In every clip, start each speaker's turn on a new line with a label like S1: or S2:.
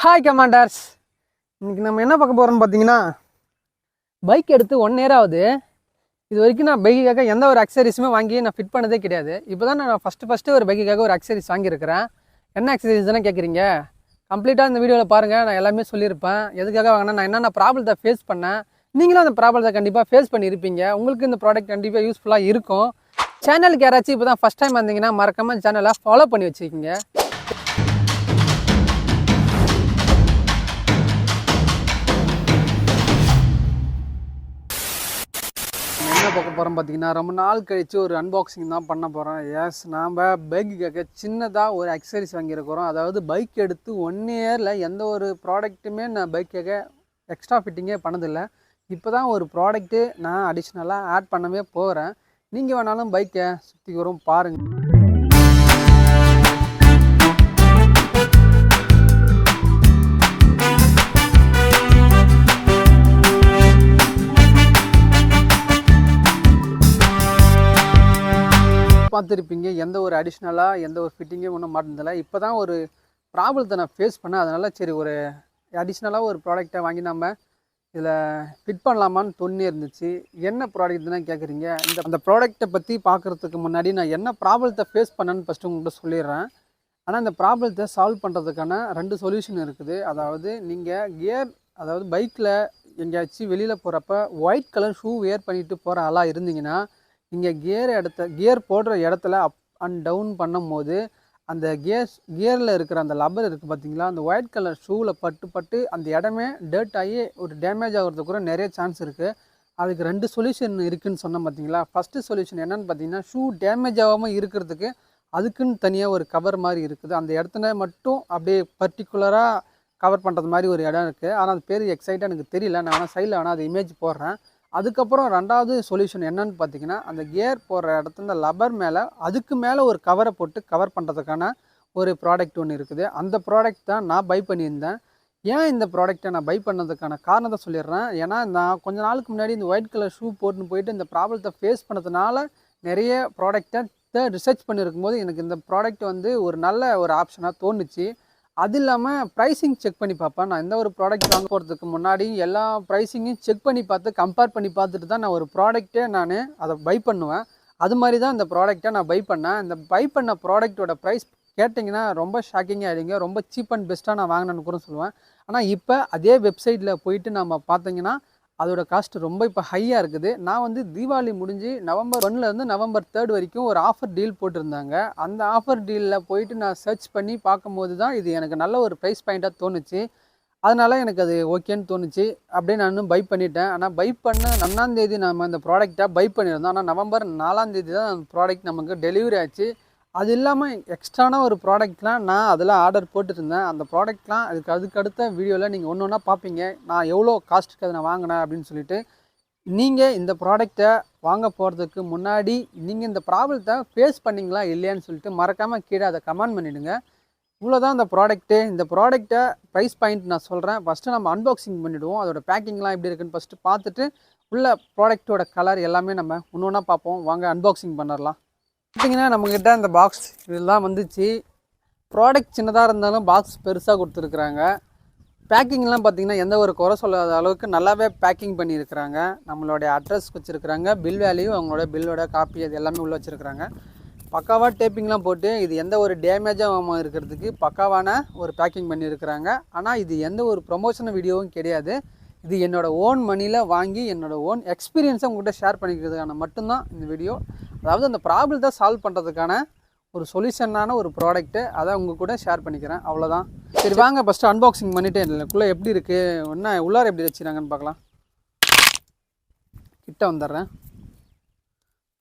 S1: Hi commanders, இன்றைக்கி நம்ம என்ன பார்க்க போகிறோம்னு பார்த்தீங்கன்னா, பைக் எடுத்து 1 இயர் ஆகுது. இது வரைக்கும் நான் பைக்குக்காக எந்த ஒரு அக்சசரிஸுமே வாங்கி நான் ஃபிட் பண்ணதே கிடையாது. இப்போ தான் நான் ஃபஸ்ட்டு ஒரு பைக்குக்காக ஒரு அக்சசரிஸ் வாங்கியிருக்கிறேன். என்ன அக்சசரிஸ் தானே கேட்குறீங்க? கம்ப்ளீட்டாக இந்த வீடியோவில் பாருங்கள். நான் எல்லாமே சொல்லியிருப்பேன். எதுக்காக வாங்கினா, நான் என்னென்ன ப்ராப்ளத்தை ஃபேஸ் பண்ணேன், நீங்களும் அந்த ப்ராப்ளத்தை கண்டிப்பாக ஃபேஸ் பண்ணியிருப்பீங்க. உங்களுக்கு இந்த ப்ராடக்ட் கண்டிப்பாக யூஸ்ஃபுல்லாக இருக்கும். சேனலுக்கு யாராச்சும் இப்போ தான் ஃபஸ்ட் டைம் வந்தீங்கன்னா மறக்காமல் சேனலை ஃபாலோ பண்ணி வச்சுக்கிங்க. என்ன பார்க்க போகிறோம் பார்த்தீங்கன்னா, ரொம்ப நாள் கழித்து ஒரு அன்பாக்சிங் தான் பண்ண போகிறோம். எஸ், நாம் பைக்குக்காக சின்னதாக ஒரு அக்சசரிஸ் வாங்கியிருக்கிறோம். அதாவது பைக் எடுத்து 1 இயரில் எந்த ஒரு ப்ராடக்ட்டுமே நான் பைக்காக எக்ஸ்ட்ரா ஃபிட்டிங்கே பண்ணதில்லை. இப்போ தான் ஒரு ப்ராடக்ட்டு நான் அடிஷ்னலாக ஆட் பண்ணவே போகிறேன். நீங்கள் வேணாலும் பைக்கை சுற்றி வரும் பாருங்கள். பார்த்துருப்பீங்க, எந்த ஒரு அடிஷ்னலாக எந்த ஒரு ஃபிட்டிங்கே ஒன்றும் மாட்டினதில்லை. இப்போ தான் ஒரு ப்ராப்ளத்தை நான் ஃபேஸ் பண்ணேன். அதனால் சரி, ஒரு அடிஷ்னலாக ஒரு ப்ராடக்டை வாங்கி நம்ம இதில் ஃபிட் பண்ணலாமான்னு தோணி இருந்துச்சு. என்ன ப்ராடக்ட்னு கேட்குறீங்க? அந்த ப்ராடக்ட்டை பற்றி பார்க்குறதுக்கு முன்னாடி நான் என்ன ப்ராப்ளத்தை ஃபேஸ் பண்ணேன்னு ஃபஸ்ட்டு உங்கள்கிட்ட சொல்லிடுறேன். ஆனால் இந்த ப்ராப்ளத்தை சால்வ் பண்ணுறதுக்கான 2 சொல்யூஷன் இருக்குது. அதாவது நீங்கள் அதாவது பைக்கில் எங்கேயாச்சும் வெளியில் போகிறப்ப ஒயிட் கலர் ஷூ வேர் பண்ணிவிட்டு போகிற ஆளாக இருந்தீங்கன்னா, நீங்கள் கியர் போடுற இடத்துல அப் அண்ட் டவுன் பண்ணும்போது அந்த கியரில் இருக்கிற அந்த லப்பர் இருக்குது பார்த்தீங்களா, அந்த ஒயிட் கலர் ஷூவில் பட்டு அந்த இடமே டர்ட் ஆகி ஒரு டேமேஜ் ஆகிறதுக்கு கூட நிறைய சான்ஸ் இருக்குது. அதுக்கு 2 சொல்யூஷன் இருக்குதுன்னு சொன்னேன் பார்த்தீங்களா. ஃபஸ்ட்டு சொல்யூஷன் என்னென்னு பார்த்தீங்கன்னா, ஷூ டேமேஜ் ஆகாமல் இருக்கிறதுக்கு அதுக்குன்னு தனியாக ஒரு கவர் மாதிரி இருக்குது. அந்த இடத்துல மட்டும் அப்படியே பர்டிகுலராக கவர் பண்ணுறது மாதிரி ஒரு இடம் இருக்குது. ஆனால் அது பேர் எக்ஸைட்டாக எனக்கு தெரியல. நான் வேணால் சைடில் வேணால் அது இமேஜ் போடுறேன். அதுக்கப்புறம் 2வது சொல்யூஷன் என்னன்னு பார்த்தீங்கன்னா, அந்த கியர் போடுற இடத்துல இந்த லப்பர் மேலே அதுக்கு மேலே ஒரு கவரை போட்டு கவர் பண்ணுறதுக்கான ஒரு ப்ராடக்ட் ஒன்று இருக்குது. அந்த ப்ராடக்ட் தான் நான் பை பண்ணியிருந்தேன். ஏன் இந்த ப்ராடக்டை நான் பை பண்ணதுக்கான காரணத்தை சொல்லிடுறேன். ஏன்னா நான் கொஞ்ச நாளுக்கு முன்னாடி இந்த ஒயிட் கலர் ஷூ போட்டுன்னு போயிட்டு இந்த ப்ராப்ளத்தை ஃபேஸ் பண்ணதுனால நிறைய ப்ராடக்டை ரிசர்ச் பண்ணியிருக்கும் போது எனக்கு இந்த ப்ராடக்ட் வந்து ஒரு நல்ல ஒரு ஆப்ஷனாக தோணுச்சு. அது இல்லாமல் ப்ரைஸிங் செக் பண்ணி பார்ப்பேன். நான் எந்த ஒரு ப்ராடக்ட் வாங்க போகிறதுக்கு முன்னாடி எல்லா ப்ரைஸிங்கையும் செக் பண்ணி பார்த்து கம்பேர் பண்ணி பார்த்துட்டு தான் நான் ஒரு ப்ராடக்ட்டே அதை பை பண்ணுவேன். அது மாதிரி தான் இந்த ப்ராடக்டை நான் பை பண்ணேன். இந்த பை பண்ண ப்ராடக்ட்டோட ப்ரைஸ் கேட்டிங்கன்னா ரொம்ப ஷாக்கிங்காக ஆகிடுங்க. ரொம்ப சீப் அண்ட் பெஸ்ட்டாக நான் வாங்கினேன்னு கூட சொல்லுவேன். ஆனால் இப்போ அதே வெப்சைட்டில் போயிட்டு நம்ம பார்த்தீங்கன்னா அதோட காஸ்ட் ரொம்ப இப்போ ஹையாக இருக்குது. நான் வந்து தீபாவளி முடிஞ்சு நவம்பர் 1லேருந்து நவம்பர் 3 வரைக்கும் ஒரு ஆஃபர் டீல் போட்டிருந்தாங்க. அந்த ஆஃபர் டீலில் போயிட்டு நான் சர்ச் பண்ணி பார்க்கும்போது தான் இது எனக்கு நல்ல ஒரு ப்ரைஸ் பாயிண்ட்டாக தோணுச்சு. அதனால் எனக்கு அது ஓகேன்னு தோணுச்சு. அப்படியே நான் பை பண்ணிட்டேன். ஆனால் பை பண்ண 1ஆம் தேதி நம்ம இந்த ப்ராடக்டாக பை பண்ணியிருந்தோம். ஆனால் நவம்பர் 4ஆம் தேதி தான் அந்த ப்ராடக்ட் நமக்கு டெலிவரி ஆச்சு. அது இல்லாமல் எக்ஸ்ட்ரான ஒரு ப்ராடக்ட்லாம் நான் அதில் ஆர்டர் போட்டுருந்தேன். அந்த ப்ராடக்ட்லாம் அதுக்கு அடுத்த வீடியோவில் நீங்கள் ஒன்று ஒன்றா பார்ப்பீங்க. நான் எவ்வளோ காஸ்ட்டுக்கு அதை நான் வாங்கினேன் அப்படின்னு சொல்லிட்டு. நீங்கள் இந்த ப்ராடக்டை வாங்க போகிறதுக்கு முன்னாடி நீங்கள் இந்த ப்ராப்ளத்தை ஃபேஸ் பண்ணிங்களா இல்லையான்னு சொல்லிட்டு மறக்காமல் கீழே அதை கமெண்ட் பண்ணிவிடுங்க. இவ்வளோதான் இந்த ப்ராடக்ட்டை ப்ரைஸ் பாயிண்ட் நான் சொல்கிறேன். ஃபஸ்ட்டு நம்ம அன்பாக்சிங் பண்ணிவிடுவோம். அதோட பேக்கிங்லாம் எப்படி இருக்குன்னு ஃபஸ்ட்டு பார்த்துட்டு உள்ள ப்ராடக்ட்டோட கலர் எல்லாமே நம்ம ஒன்று ஒன்றா பார்ப்போம். வாங்க அன்பாக்சிங் பண்ணிடலாம். பார்த்தீங்கன்னா நம்மக்கிட்ட இந்த பாக்ஸ் இதெல்லாம் வந்துச்சு. ப்ராடக்ட் சின்னதாக இருந்தாலும் பாக்ஸ் பெருசாக கொடுத்துருக்குறாங்க. பேக்கிங்லாம் பார்த்திங்கன்னா எந்த ஒரு குறை சொல்லாத அளவுக்கு நல்லாவே பேக்கிங் பண்ணியிருக்கிறாங்க. நம்மளுடைய அட்ரஸ் வச்சுருக்குறாங்க, பில் வேல்யூ, அவங்களோட பில்லோட காப்பி அது எல்லாமே உள்ளே வச்சுருக்குறாங்க. பக்காவாக டேப்பிங்லாம் போட்டு இது எந்த ஒரு டேமேஜாக இருக்கிறதுக்கு பக்காவான ஒரு பேக்கிங் பண்ணியிருக்கிறாங்க. ஆனால் இது எந்த ஒரு ப்ரொமோஷன் வீடியோவும் கிடையாது. இது என்னோடய ஓன் மணியில் வாங்கி என்னோடய ஓன் எக்ஸ்பீரியன்ஸை உங்கள்கிட்ட ஷேர் பண்ணிக்கிறதுக்கான மட்டும்தான் இந்த வீடியோ. அதாவது அந்த ப்ராப்ளத்தை சால்வ் பண்ணுறதுக்கான ஒரு சொல்யூஷனான ஒரு ப்ராடக்ட்டு அதை உங்கள் கூட ஷேர் பண்ணிக்கிறேன். அவ்வளோதான். சரி வாங்க ஃபஸ்ட்டு அன்பாக்சிங் பண்ணிவிட்டு இதுக்குள்ளே எப்படி இருக்குது, என்ன உள்ளார எப்படி வச்சுருக்காங்கன்னு பார்க்கலாம். கிட்ட வந்துடுறேன்.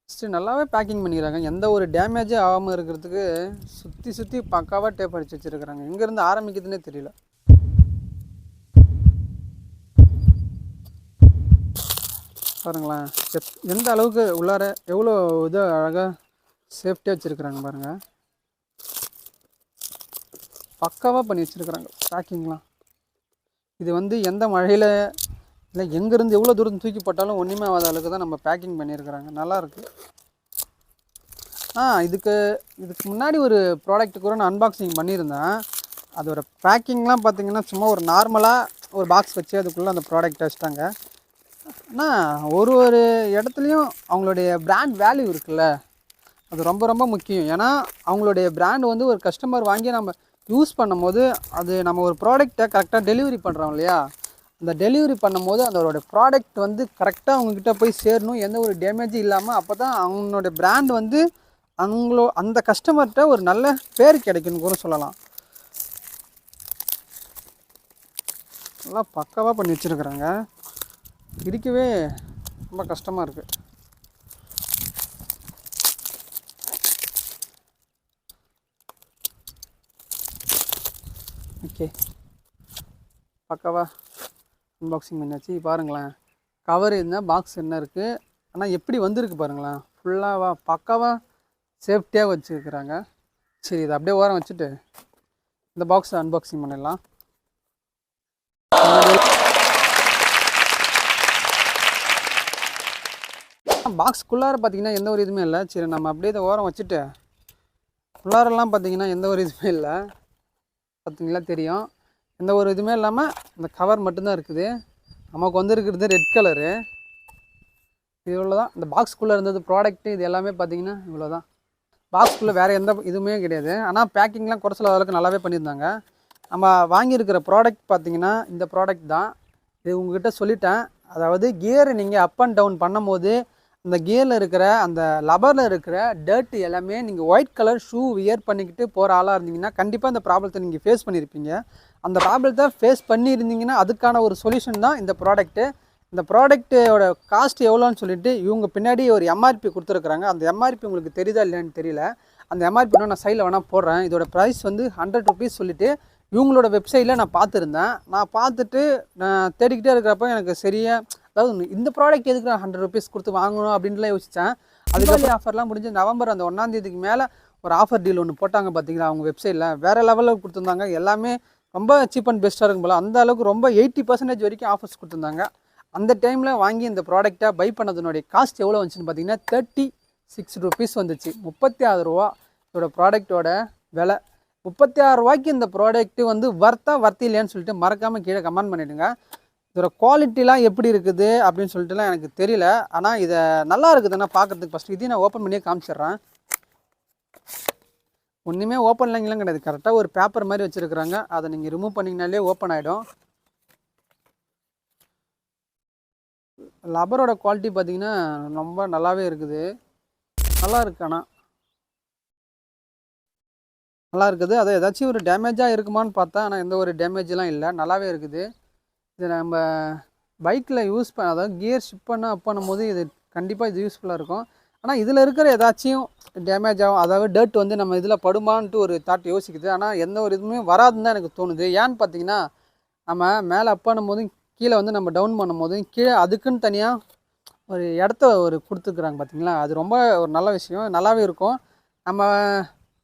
S1: ஃபஸ்ட்டு நல்லாவே பேக்கிங் பண்ணிக்கிறாங்க. எந்த ஒரு டேமேஜே ஆகாமல் இருக்கிறதுக்கு சுற்றி பக்காவாக டேப் அடித்து வச்சுருக்குறாங்க. எங்கேருந்து ஆரம்பிக்குதுன்னே தெரியல. பாருங்களேன் எந்த அளவுக்கு உள்ளார எவ்வளோ இது அழகாக சேஃப்டியாக வச்சுருக்குறாங்க பாருங்கள். பக்காவாக பண்ணி வச்சுருக்குறாங்க பேக்கிங்லாம். இது வந்து எந்த மழையில் இல்லை எங்கேருந்து எவ்வளோ தூரம் தூக்கி போட்டாலும் ஒன்றுமே ஆகாத அளவுக்கு தான் நம்ம பேக்கிங் பண்ணியிருக்கிறாங்க. நல்லாயிருக்கு. இதுக்கு முன்னாடி ஒரு ப்ராடக்ட் கூட நான் அன்பாக்சிங் பண்ணியிருந்தேன். அதோட பேக்கிங்லாம் பார்த்தீங்கன்னா சும்மா ஒரு நார்மலாக ஒரு பாக்ஸ் வச்சு அதுக்குள்ளே அந்த ப்ராடக்ட் வச்சுட்டாங்க. ஆனால் ஒரு ஒரு இடத்துலையும் அவங்களுடைய பிராண்ட் வேல்யூ இருக்குல்ல, அது ரொம்ப ரொம்ப முக்கியம். ஏன்னா அவங்களுடைய பிராண்ட் வந்து ஒரு கஸ்டமர் வாங்கி நம்ம யூஸ் பண்ணும்போது அது நம்ம ஒரு ப்ராடக்டை கரெக்டாக டெலிவரி பண்ணுறோம் இல்லையா, அந்த டெலிவரி பண்ணும்போது அதோட ப்ராடக்ட் வந்து கரெக்டாக அவங்கக்கிட்ட போய் சேரணும், எந்த ஒரு டேமேஜும் இல்லாமல். அப்போ தான் அவங்களோட பிராண்ட் வந்து அந்த கஸ்டமர்கிட்ட ஒரு நல்ல பேர் கிடைக்குன்னு கூட சொல்லலாம். நல்லா பக்காவாக பண்ணி வச்சுருக்குறாங்க. பிரிக்கவே ரொம்ப கஷ்டமாக இருக்குது. ஓகே, பக்காவாக அன்பாக்சிங் பண்ணியாச்சு. பாருங்களேன், கவர் என்ன, பாக்ஸ் என்ன இருக்குது, ஆனால் எப்படி வந்திருக்கு பாருங்களேன். ஃபுல்லாக பக்காவாக சேஃப்டியாக வச்சுருக்குறாங்க. சரி, இதை அப்படியே ஓரம் வச்சுட்டு இந்த பாக்ஸை அன்பாக்சிங் பண்ணிடலாம். பாக்ஸ்குள்ளார பார்த்தீங்கன்னா எந்த ஒரு இதுவுமே இல்லை. சரி, நம்ம அப்படியே இதை ஓரம் வச்சுட்டு உள்ளாரெல்லாம் பார்த்தீங்கன்னா எந்த ஒரு இதுவுமே இல்லை. பார்த்தீங்களா, தெரியும், எந்த ஒரு இதுவுமே இல்லாமல் இந்த கவர் மட்டும்தான் இருக்குது. நமக்கு வந்துருக்கிறது ரெட் கலரு. இது இவ்வளோ தான். இந்த பாக்ஸ்குள்ளே இருந்தது ப்ராடக்ட்டு, இது எல்லாமே பார்த்தீங்கன்னா இவ்வளோ தான். பாக்ஸ்குள்ளே வேறு எந்த இதுவுமே கிடையாது. ஆனால் பேக்கிங்லாம் குறைச்சல அளவுக்கு நல்லாவே பண்ணியிருந்தாங்க. நம்ம வாங்கியிருக்கிற ப்ராடக்ட் பார்த்தீங்கன்னா இந்த ப்ராடக்ட் தான். இது உங்கள்கிட்ட சொல்லிட்டேன். அதாவது கியர் நீங்கள் அப் அண்ட் டவுன் பண்ணும்போது அந்த கியரில் இருக்கிற அந்த லப்பரில் இருக்கிற டர்ட்டு எல்லாமே நீங்கள் ஒயிட் கலர் ஷூ வியர் பண்ணிக்கிட்டு போகிற ஆளாக இருந்தீங்கன்னா கண்டிப்பாக அந்த ப்ராப்ளத்தை நீங்கள் ஃபேஸ் பண்ணியிருப்பீங்க. அந்த ப்ராப்ளத்தை ஃபேஸ் பண்ணியிருந்தீங்கன்னா அதுக்கான ஒரு சொல்யூஷன் தான் இந்த ப்ராடக்ட்டு. இந்த ப்ராடக்ட்டோட காஸ்ட் எவ்வளோன்னு சொல்லிட்டு இவங்க பின்னாடி ஒரு எம்ஆர்பி கொடுத்துருக்குறாங்க. அந்த எம்ஆர்பி உங்களுக்கு தெரியுதா இல்லையான்னு தெரியல. அந்த எம்ஆர்பி நான் சைடில் வேணால் போடுறேன். இதோட ப்ரைஸ் வந்து 100 ருபீஸ் சொல்லிட்டு இவங்களோட வெப்சைட்டில் நான் பார்த்துருந்தேன். நான் பார்த்துட்டு நான் தேடிக்கிட்டே இருக்கிறப்ப எனக்கு சரியாக, அதாவது இந்த ப்ராடக்ட் எதுக்கு நான் 100 ருபீஸ் கொடுத்து வாங்கணும் அப்படின்ட்டுலாம் யோசித்தேன். அதுக்கப்புறம் ஆஃபர்லாம் முடிஞ்சு நவம்பர் அந்த 1ஆம் தேதிக்கு மேலே ஒரு ஆஃபர் டீல் ஒன்று போட்டாங்க பார்த்தீங்களா அவங்க வெப்சைட்டில். வேறு லெவலில் கொடுத்துருந்தாங்க. எல்லாமே ரொம்ப சீப் அண்ட் பெஸ்ட்டாக இருக்கும் போல். அந்த அளவுக்கு ரொம்ப 80% வரைக்கும் ஆஃபர்ஸ் கொடுத்துருந்தாங்க. அந்த டைமில் வாங்கி இந்த ப்ராடக்டை பை பண்ணதுனுடைய காஸ்ட் எவ்வளோ வந்துச்சுன்னு பார்த்தீங்கன்னா 36 ருபீஸ் வந்துச்சு. 36 ரூபா இதோட ப்ராடக்டோட விலை. 36 ரூபாய்க்கு இந்த ப்ராடக்ட்டு வந்து வர்த்தி இல்லையான்னு சொல்லிட்டு மறக்காமல் கீழே கமெண்ட் பண்ணிவிடுங்க. இதோட குவாலிட்டிலாம் எப்படி இருக்குது அப்படின்னு சொல்லிட்டுலாம் எனக்கு தெரியல. ஆனால் இதை நல்லா இருக்குதுன்னா பார்க்குறதுக்கு ஃபஸ்ட்டு இதையும் நான் ஓப்பன் பண்ணியே காமிச்சிட்றேன். ஒன்றுமே ஓப்பன்லாங்கலாம் கிடையாது. கரெக்டாக ஒரு பேப்பர் மாதிரி வச்சுருக்குறாங்க. அதை நீங்கள் ரிமூவ் பண்ணிங்கனாலே ஓப்பன் ஆகிடும். லப்பரோட குவாலிட்டி பார்த்தீங்கன்னா ரொம்ப நல்லாவே இருக்குது. நல்லா இருக்கு, ஆனால் நல்லா இருக்குது. அது ஏதாச்சும் ஒரு டேமேஜாக இருக்குமான்னு பார்த்தா, ஆனால் எந்த ஒரு டேமேஜெலாம் இல்லை, நல்லாவே இருக்குது. இது நம்ம பைக்கில் யூஸ் அதாவது கியர் ஷிஃப்ட் பண்ண அப் பண்ணும்போது இது கண்டிப்பாக இது யூஸ்ஃபுல்லாக இருக்கும். ஆனால் இதில் இருக்கிற ஏதாச்சும் டேமேஜ் ஆகும், அதாவது டர்ட் வந்து நம்ம இதில் படுமான்ட்டு ஒரு தாட் யோசிக்குது. ஆனால் எந்த ஒரு இதுவுமே வராதுன்னு தான் எனக்கு தோணுது. ஏன்னு பார்த்தீங்கன்னா, நம்ம மேலே அப் பண்ணும்போதும் கீழே வந்து நம்ம டவுன் பண்ணும்போதும் கீழே அதுக்குன்னு தனியாக ஒரு இடத்த ஒரு கொடுத்துருக்குறாங்க பார்த்தீங்களா. அது ரொம்ப ஒரு நல்ல விஷயம், நல்லாவே இருக்கும். நம்ம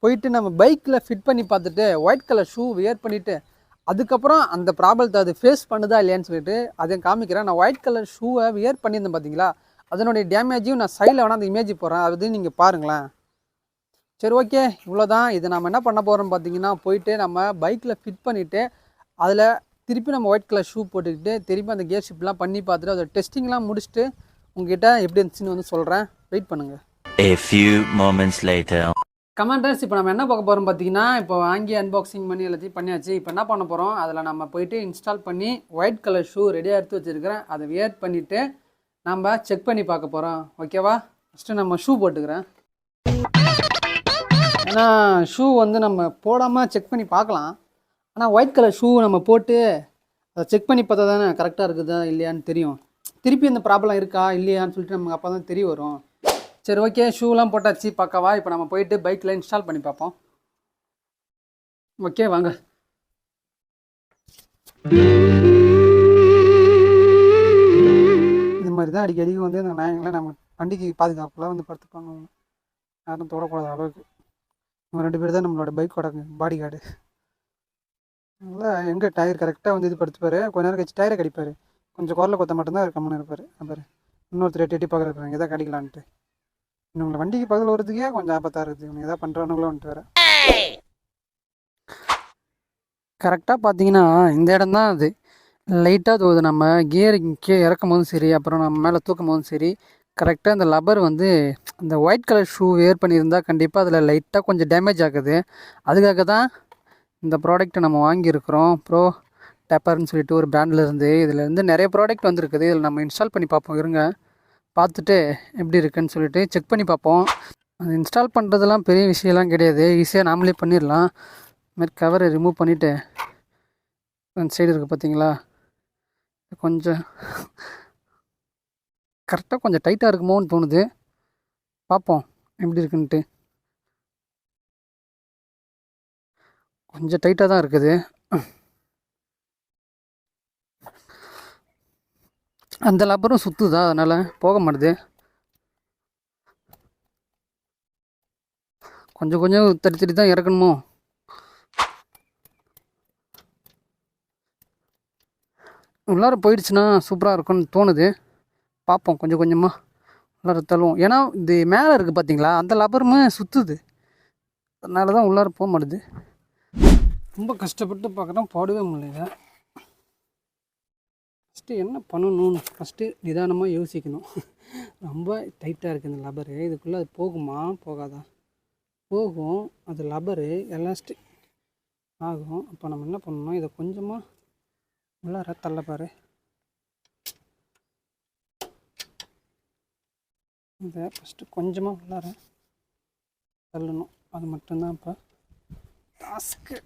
S1: போயிட்டு நம்ம பைக்கில் ஃபிட் பண்ணி பார்த்துட்டு ஒயிட் கலர் ஷூ வியர் பண்ணிவிட்டு அதுக்கப்புறம் அந்த ப்ராப்ளத்தை அது ஃபேஸ் பண்ணுதா இல்லையான்னு சொல்லிட்டு அதையும் காமிக்கிறேன். நான் ஒயிட் கலர் ஷூவை வியர் பண்ணியிருந்தேன் பார்த்தீங்களா, அதனுடைய டேமேஜையும் நான் சைடில் வேணால் அந்த இமேஜ் போடுறேன், அது நீங்கள் பாருங்களேன். சரி, ஓகே, இவ்வளோதான். இதை நம்ம என்ன பண்ண போகிறோம்னு பார்த்தீங்கன்னா, போயிட்டு நம்ம பைக்கில் ஃபிட் பண்ணிவிட்டு அதில் திருப்பி நம்ம ஒயிட் கலர் ஷூ போட்டுக்கிட்டு திருப்பி அந்த கியர் ஷிப்லாம் பண்ணி பார்த்துட்டு அதோட டெஸ்டிங்லாம் முடிச்சுட்டு உங்ககிட்ட எப்படி இருந்துச்சுன்னு வந்து சொல்கிறேன். வெயிட் பண்ணுங்கள்.
S2: A few moments later.
S1: Commenters, இப்போ நம்ம என்ன பார்க்க போகிறோம் பார்த்தீங்கன்னா, இப்போ வாங்கி அன்பாக்சிங் பண்ணி எல்லாத்தையும் பண்ணியாச்சு. இப்போ என்ன பண்ண போகிறோம், அதில் நம்ம போயிட்டு இன்ஸ்டால் பண்ணி ஒயிட் கலர் ஷூ ரெடியாக எடுத்து வச்சுருக்கிறேன். அதை வியர் பண்ணிவிட்டு நம்ம செக் பண்ணி பார்க்க போகிறோம். ஓகேவா? ஃபஸ்ட்டு நம்ம ஷூ போட்டுக்கிறேன். ஏன்னா ஷூ வந்து நம்ம போடாமல் செக் பண்ணி பார்க்கலாம். ஆனால் ஒயிட் கலர் ஷூ நம்ம போட்டு அதை செக் பண்ணி பார்த்தா தானே கரெக்டாக இருக்குதா இல்லையான்னு தெரியும். திருப்பி இந்த ப்ராப்ளம் இருக்கா இல்லையான்னு சொல்லிட்டு நமக்கு அப்போ தான் தெரிய வரும். சரி, ஓகே, ஷூலாம் போட்டாச்சு பக்காவா. இப்போ நம்ம போயிட்டு பைக்கில் இன்ஸ்டால் பண்ணி பார்ப்போம். ஓகே, வாங்க. இது மாதிரி தான் அடிக்கடி வந்து இந்த நாயங்களை நம்ம வண்டிக்கு பாதுகாப்புலாம் வந்து படுத்துப்பாங்க. யாரும் தொடக்கூடாத அளவுக்கு. இவங்க 2 பேர் தான் நம்மளோட பைக்கோட பாடி கார்டு. அதனால எங்கே டயர் கரெக்டாக வந்து இது படுத்துப்பார். கொஞ்ச நேரம் கழிச்சு டயரை கடிப்பார். கொஞ்சம் குரலை கொத்த மட்டும்தான் கம்முன்னு இருப்பார். அப்புறம் இன்னொருத்தர் எட்டி பார்க்குறாங்க எதாவது கடிக்கலான்ட்டு. இவங்களை வண்டிக்கு பக்கத்தில் வரதுக்கே கொஞ்சம் ஆபத்தாக இருக்குது. இவங்க எதாவது பண்ணுறானுங்களோன்ட்டு வேறு. கரெக்டாக பார்த்தீங்கன்னா இந்த இடம் தான் அது லைட்டாக தோகுது. நம்ம கியர் கீழே இறக்கும் போதும் சரி, அப்புறம் நம்ம மேலே தூக்கும் போதும் சரி, கரெக்டாக அந்த லப்பர் வந்து அந்த ஒயிட் கலர் ஷூ வேர் பண்ணியிருந்தால் கண்டிப்பாக அதில் லைட்டாக கொஞ்சம் டேமேஜ் ஆகுது. அதுக்காக தான் இந்த ப்ராடக்ட்டை நம்ம வாங்கியிருக்கிறோம். ப்ரோ டேப்பர்னு சொல்லிட்டு ஒரு பிராண்ட்லேருந்து. இதில் வந்து நிறைய ப்ராடக்ட் வந்துருக்குது. இதில் நம்ம இன்ஸ்டால் பண்ணி பார்ப்போம். இருங்க, பார்த்துட்டு எப்படி இருக்குன்னு சொல்லிட்டு செக் பண்ணி பார்ப்போம். அது இன்ஸ்டால் பண்ணுறதுலாம் பெரிய விஷயம்லாம் கிடையாது, ஈஸியாக நாமளே பண்ணிடலாம். இதுமாதிரி கவரை ரிமூவ் பண்ணிவிட்டு அந்த சைடு இருக்குது பார்த்தீங்களா, கொஞ்சம் கரெக்டாக கொஞ்சம் டைட்டாக இருக்குமோன்னு தோணுது. பார்ப்போம் எப்படி இருக்குன்ட்டு. கொஞ்சம் டைட்டாக தான் இருக்குது. அந்த லப்பரும் சுற்றுதா, அதனால் போக மாட்டுது. கொஞ்சம் கொஞ்சம் தட்டி தட்டி தான் இறக்கணுமோ. உள்ளார போயிடுச்சுன்னா சூப்பராக இருக்கும்னு தோணுது. பார்ப்போம், கொஞ்சம் கொஞ்சமாக உள்ளார தள்ளுவோம். ஏன்னா இது மேலே இருக்குது பார்த்தீங்களா, அந்த லப்பருமே சுற்றுது, அதனால தான் உள்ளார போக மாட்டுது. ரொம்ப கஷ்டப்பட்டு பார்க்குறோம், போடவே முடியல. ஃபஸ்ட்டு என்ன பண்ணணும்னு ஃபஸ்ட்டு நிதானமாக யோசிக்கணும். ரொம்ப டைட்டாக இருக்குது இந்த லப்பரு. இதுக்குள்ளே அது போகுமா போகாதா? போகும். அது லப்பரு எலாஸ்டிக் ஆகும். அப்போ நம்ம என்ன பண்ணணும், இதை கொஞ்சமாக உள்ளார தள்ள பாரு. இதை ஃபஸ்ட்டு கொஞ்சமாக உள்ளார தள்ளணும். அது மட்டும்தான் இப்போ டாஸ்க்கு.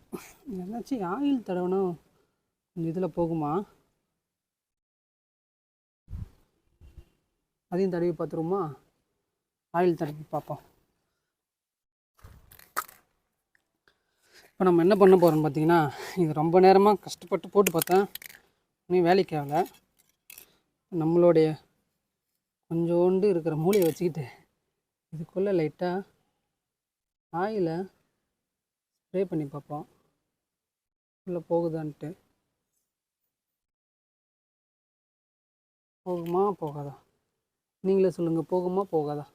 S1: ஏதாச்சும் ஆயில் தடவணும், கொஞ்சம் இதில் போகுமா, அதையும் தடவி பார்த்துருவோமா? ஆயில் தடவி பார்ப்போம். இப்போ நம்ம என்ன பண்ண போகிறோம்னு பார்த்தீங்கன்னா, இது ரொம்ப நேரமாக கஷ்டப்பட்டு போட்டு பார்த்தேன், இன்னும் வேலைக்கு ஆகலை. நம்மளுடைய கொஞ்சோண்டு இருக்கிற மூளையை வச்சுக்கிட்டு இதுக்குள்ளே லைட்டாக ஆயிலை ஸ்ப்ரே பண்ணி பார்ப்போம், உள்ளே போகுதான்ட்டு. போகுமா போகாதா? நீங்களே சொல்லுங்கள், போகுமா போகாதா?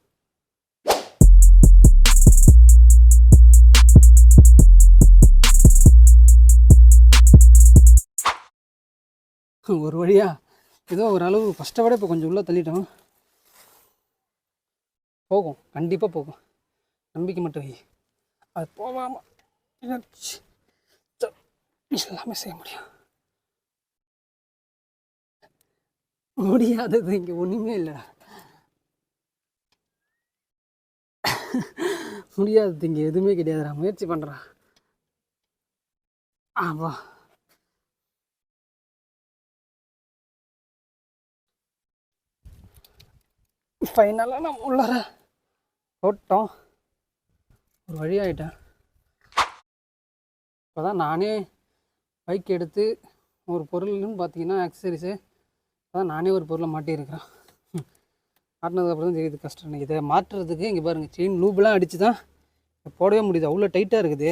S1: ஒரு வழியா ஏதோ ஒரு அளவு ஃபஸ்ட்டை விட இப்போ கொஞ்சம் உள்ளே தள்ளிட்டோம். போகும், கண்டிப்பாக போகும், நம்பிக்கை மட்டும் வை. அது போகாமல் எல்லாமே செய்ய முடியும். முடியாதது இங்கே ஒன்றுமே இல்லை. முடியாதது இங்கே எதுவுமே கிடையாதுடா. முயற்சி பண்ணுறா. ஆமா, ஃபைனலாக நம்ம உள்ளார போட்டோம், ஒரு வழி ஆகிட்டேன். இப்போ தான் நானே பைக் எடுத்து ஒரு பொருள்னு பார்த்தீங்கன்னா ஆக்சசரிஸு, இப்போ தான் நானே ஒரு பொருளை மாட்டியிருக்கிறேன். மாட்டினதுக்கப்புறம் தான் தெரியுது கஷ்டம். இதை மாட்டுறதுக்கு இங்கே பாருங்கள், செயின் லூப்லாம் அடித்து தான் போடவே முடியுது, அவ்வளோ டைட்டாக இருக்குது.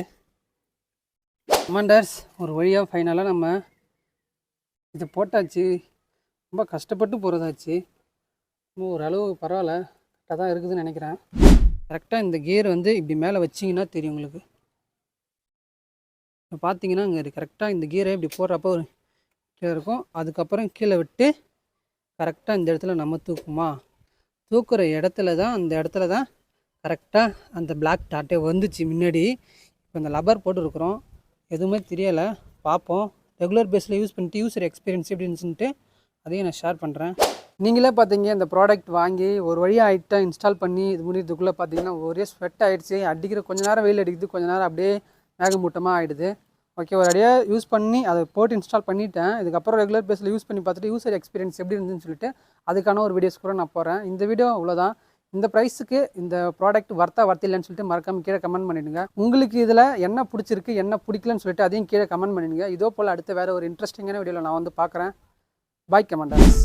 S1: கமாண்டர்ஸ், ஒரு வழியாக ஃபைனலாக நம்ம இதை போட்டாச்சு. ரொம்ப கஷ்டப்பட்டு போகிறதாச்சு. ஓரளவு பரவாயில்ல, கரெக்டாக தான் இருக்குதுன்னு நினைக்கிறேன். கரெக்டாக இந்த கியர் வந்து இப்படி மேலே வச்சிங்கன்னா தெரியும் உங்களுக்கு. இப்போ பார்த்தீங்கன்னா இங்கே கரெக்டாக இந்த கியரை இப்படி போடுறப்போ ஒரு கீழே இருக்கும். அதுக்கப்புறம் கீழே விட்டு கரெக்டாக இந்த இடத்துல நம்ம தூக்குற இடத்துல தான், அந்த இடத்துல தான் கரெக்டாக அந்த பிளாக் டாட்டே வந்துச்சு முன்னாடி. இப்போ இந்த லப்பர் போட்டுருக்குறோம், எதுவுமே தெரியலை. பார்ப்போம், ரெகுலர் பேஸில் யூஸ் பண்ணிட்டு யூஸர் எக்ஸ்பீரியன்ஸ் எப்படி இருந்துச்சுன்ட்டு அதையும் நான் ஷேர் பண்ணுறேன். நீங்களே பார்த்தீங்க, இந்த ப்ராடக்ட் வாங்கி ஒரு வழியாக ஆகிட்டா இன்ஸ்டால் பண்ணி இது முடியறதுக்குள்ளே பார்த்தீங்கன்னா ஒரே ஸ்வெட் ஆகிடுச்சு. அடிக்கிற கொஞ்ச நேரம் வெயில் அடிக்குது, கொஞ்ச நேரம் அப்படியே மேகமூட்டமாக ஆகிடுது. ஓகே, ஒரு அடியாக யூஸ் பண்ணி அதை போட்டு இன்ஸ்டால் பண்ணிவிட்டேன். இதுக்கப்புறம் ரெகுலர் பேஸில் யூஸ் பண்ணி பார்த்துட்டு யூஸர் எக்ஸ்பீரியன்ஸ் எப்படி இருந்துன்னு சொல்லிட்டு அதுக்கான ஒரு வீடியோஸ் கூட நான் போகிறேன். இந்த வீடியோ அவ்வளோதான். இந்த ப்ரைஸுக்கு இந்த ப்ராடக்ட் வர்த்தில்லைன்னு சொல்லிட்டு மறக்காமல் கீழே கமெண்ட் பண்ணிவிடுங்க. உங்களுக்கு இதில் என்ன பிடிச்சிருக்கு, என்ன பிடிக்கலன்னு சொல்லிட்டு அதையும் கீழே கமெண்ட் பண்ணிடுங்க. இதோ போல் அடுத்த வேறு ஒரு இன்ட்ரெஸ்டிங்கான வீடியோவில் நான் வந்து பார்க்குறேன். பாய் கமெண்டர்ஸ்.